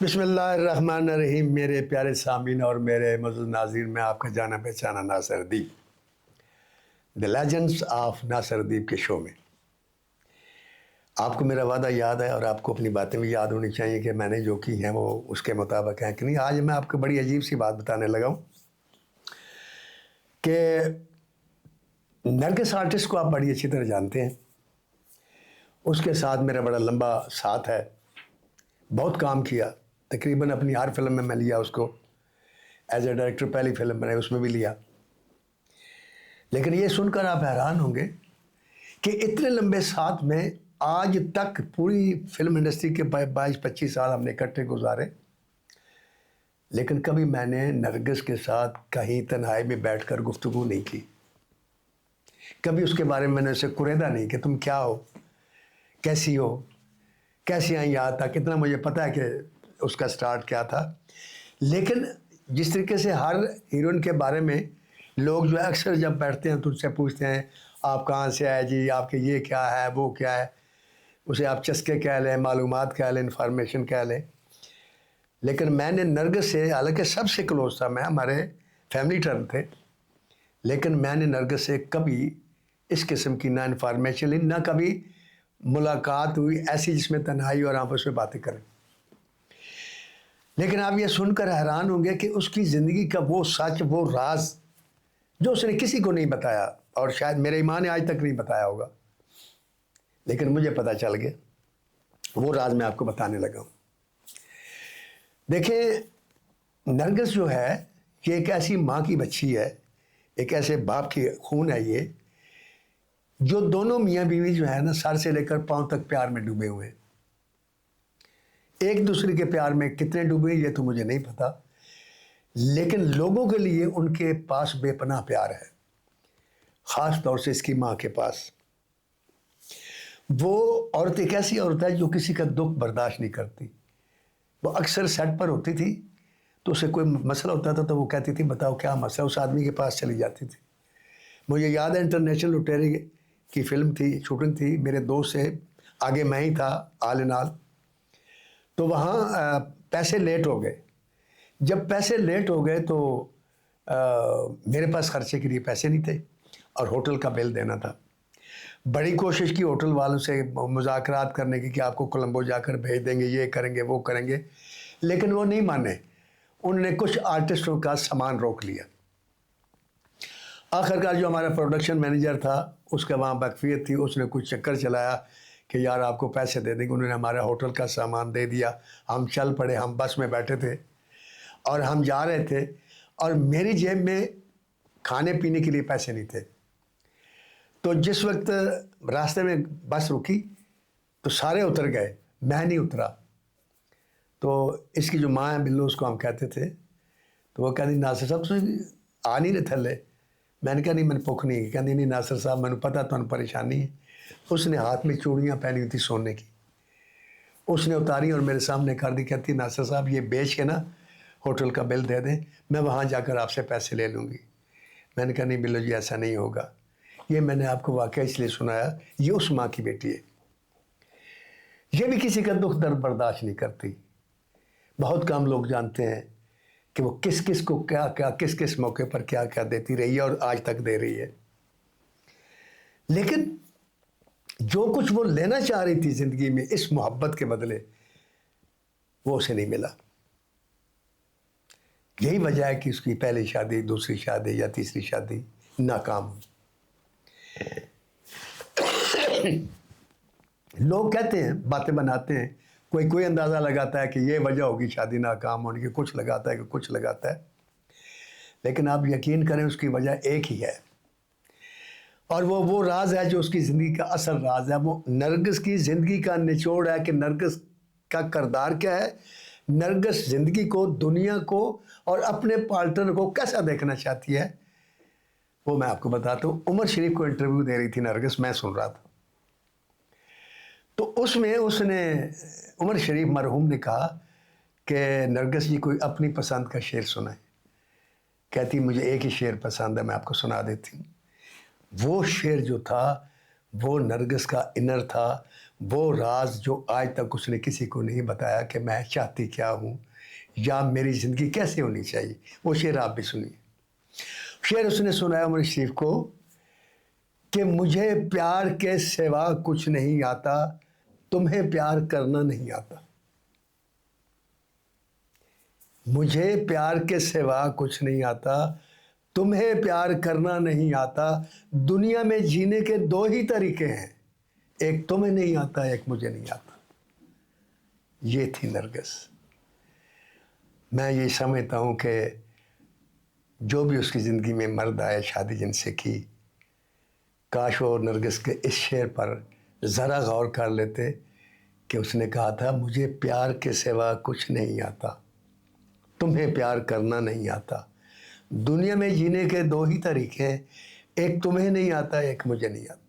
بسم اللہ الرحمن الرحیم. میرے پیارے سامعین اور میرے معزز ناظرین، میں آپ کا جانا پہچانا ناصر ادیب، دی لیجنڈس آف ناصر ادیب کے شو میں. آپ کو میرا وعدہ یاد ہے اور آپ کو اپنی باتیں بھی یاد ہونی چاہیے کہ میں نے جو کی ہیں وہ اس کے مطابق ہیں کہ نہیں. آج میں آپ کو بڑی عجیب سی بات بتانے لگا ہوں کہ نرگس آرٹسٹ کو آپ بڑی اچھی طرح جانتے ہیں. اس کے ساتھ میرا بڑا لمبا ساتھ ہے، بہت کام کیا، تقریباً اپنی ہر فلم میں لیا اس کو ایز اے ڈائریکٹر. پہلی فلم بنائی اس میں بھی لیا. لیکن یہ سن کر آپ حیران ہوں گے کہ اتنے لمبے ساتھ میں آج تک پوری فلم انڈسٹری کے 22-25 سال ہم نے اکٹھے گزارے، لیکن کبھی میں نے نرگس کے ساتھ کہیں تنہائی میں بیٹھ کر گفتگو نہیں کی. کبھی اس کے بارے میں نے اسے کریدا نہیں کہ تم کیا ہو، کیسی ہو، کیسے آئیں یہاں تک. اتنا مجھے پتا ہے کہ اس کا سٹارٹ کیا تھا. لیکن جس طریقے سے ہر ہیروئن کے بارے میں لوگ جو ہے اکثر جب بیٹھتے ہیں تو ان سے پوچھتے ہیں آپ کہاں سے آئے جی، آپ کے یہ کیا ہے وہ کیا ہے، اسے آپ چسکے کہہ لیں، معلومات کہہ لیں، انفارمیشن کہہ لیں. لیکن میں نے نرگس سے، حالانکہ سب سے کلوز تھا، میں ہمارے فیملی ٹرم تھے، لیکن میں نے نرگس سے کبھی اس قسم کی نہ انفارمیشن لی، نہ کبھی ملاقات ہوئی ایسی جس میں تنہائی اور آپس میں باتیں کریں. لیکن آپ یہ سن کر حیران ہوں گے کہ اس کی زندگی کا وہ سچ، وہ راز جو اس نے کسی کو نہیں بتایا، اور شاید میرے ماں نے آج تک نہیں بتایا ہوگا، لیکن مجھے پتا چل گیا. وہ راز میں آپ کو بتانے لگا ہوں. دیکھیں، نرگس جو ہے یہ ایک ایسی ماں کی بچی ہے، ایک ایسے باپ کی خون ہے یہ، جو دونوں میاں بیوی جو ہے نا سر سے لے کر پاؤں تک پیار میں ڈوبے ہوئے ہیں. ایک دوسرے کے پیار میں کتنے ڈوبے یہ تو مجھے نہیں پتا، لیکن لوگوں کے لیے ان کے پاس بے پناہ پیار ہے، خاص طور سے اس کی ماں کے پاس. وہ عورت ایک ایسی عورت ہے جو کسی کا دکھ برداشت نہیں کرتی. وہ اکثر سیٹ پر ہوتی تھی تو اسے کوئی مسئلہ ہوتا تھا تو وہ کہتی تھی بتاؤ کیا مسئلہ، اس آدمی کے پاس چلی جاتی تھی. مجھے یاد ہے انٹرنیشنل لٹیرے کی فلم تھی، شوٹنگ تھی، میرے دوست سے آگے میں ہی تھا آل ان آل. تو وہاں پیسے لیٹ ہو گئے. جب پیسے لیٹ ہو گئے تو میرے پاس خرچے کے لیے پیسے نہیں تھے اور ہوٹل کا بل دینا تھا. بڑی کوشش کی ہوٹل والوں سے مذاکرات کرنے کی کہ آپ کو کولمبو جا کر بھیج دیں گے، یہ کریں گے وہ کریں گے، لیکن وہ نہیں مانے. انہوں نے کچھ آرٹسٹوں کا سامان روک لیا. آخر کار جو ہمارا پروڈکشن مینیجر تھا اس کا وہاں واقفیت تھی، اس نے کچھ چکر چلایا کہ یار آپ کو پیسے دے دیں گے. انہوں نے ہمارا ہوٹل کا سامان دے دیا. ہم چل پڑے. ہم بس میں بیٹھے تھے اور ہم جا رہے تھے اور میری جیب میں کھانے پینے کے لیے پیسے نہیں تھے. تو جس وقت راستے میں بس رکی تو سارے اتر گئے، میں نہیں اترا. تو اس کی جو ماں ہے بلو، اس کو ہم کہتے تھے، تو وہ کہتی ناصر صاحب تھی آ نہیں رہے تھلے. میں نے کہا نہیں، میں نے بھوک نہیں. کہتی نہیں ناصر صاحب میں نے پتا تو پریشانی ہے. اس نے ہاتھ میں چوڑیاں پہنی ہوئی تھی سونے کی، اس نے اتاری اور میرے سامنے کر دی. کہتی ناصر صاحب یہ بیچ کے نا ہوٹل کا بل دے دیں، میں وہاں جا کر آپ سے پیسے لے لوں گی. میں نے کہا نہیں بلو جی ایسا نہیں ہوگا. یہ میں نے آپ کو واقعہ اس لیے سنایا، یہ اس ماں کی بیٹی ہے، یہ بھی کسی کا دکھ درد برداشت نہیں کرتی. بہت کم لوگ جانتے ہیں کہ وہ کس کس کو کیا کیا، کس کس موقع پر کیا کیا دیتی رہی ہے اور آج تک دے رہی ہے. لیکن جو کچھ وہ لینا چاہ رہی تھی زندگی میں اس محبت کے بدلے، وہ اسے نہیں ملا. یہی وجہ ہے کہ اس کی پہلی شادی، دوسری شادی یا تیسری شادی ناکام ہوئی. لوگ کہتے ہیں، باتیں بناتے ہیں، کوئی اندازہ لگاتا ہے کہ یہ وجہ ہوگی شادی ناکام ہونے کی، کچھ لگاتا ہے کہ کچھ لگاتا ہے، لیکن آپ یقین کریں اس کی وجہ ایک ہی ہے، اور وہ راز ہے جو اس کی زندگی کا اصل راز ہے. وہ نرگس کی زندگی کا نچوڑ ہے کہ نرگس کا کردار کیا ہے، نرگس زندگی کو، دنیا کو اور اپنے پارٹنر کو کیسا دیکھنا چاہتی ہے. وہ میں آپ کو بتاتا ہوں. عمر شریف کو انٹرویو دے رہی تھی نرگس، میں سن رہا تھا. تو اس میں اس نے، عمر شریف مرحوم نے کہا کہ نرگس جی کوئی اپنی پسند کا شعر سنائیں. کہتی مجھے ایک ہی شعر پسند ہے، میں آپ کو سنا دیتی ہوں. وہ شعر جو تھا وہ نرگس کا انر تھا، وہ راز جو آج تک اس نے کسی کو نہیں بتایا کہ میں چاہتی کیا ہوں یا میری زندگی کیسے ہونی چاہیے، وہ شعر آپ بھی سنیے۔ شعر اس نے سنایا عمر شریف کو کہ مجھے پیار کے سوا کچھ نہیں آتا، تمہیں پیار کرنا نہیں آتا۔ مجھے پیار کے سوا کچھ نہیں آتا، تمہیں پیار کرنا نہیں آتا، دنیا میں جینے کے دو ہی طریقے ہیں، ایک تمہیں نہیں آتا، ایک مجھے نہیں آتا۔ یہ تھی نرگس۔ میں یہ سمجھتا ہوں کہ جو بھی اس کی زندگی میں مرد آئے، شادی جن سے کی، کاش وہ نرگس کے اس شعر پر ذرا غور کر لیتے کہ اس نے کہا تھا مجھے پیار کے سوا کچھ نہیں آتا، تمہیں پیار کرنا نہیں آتا، دنیا میں جینے کے دو ہی طریقے ہیں، ایک تمہیں نہیں آتا، ایک مجھے نہیں آتا۔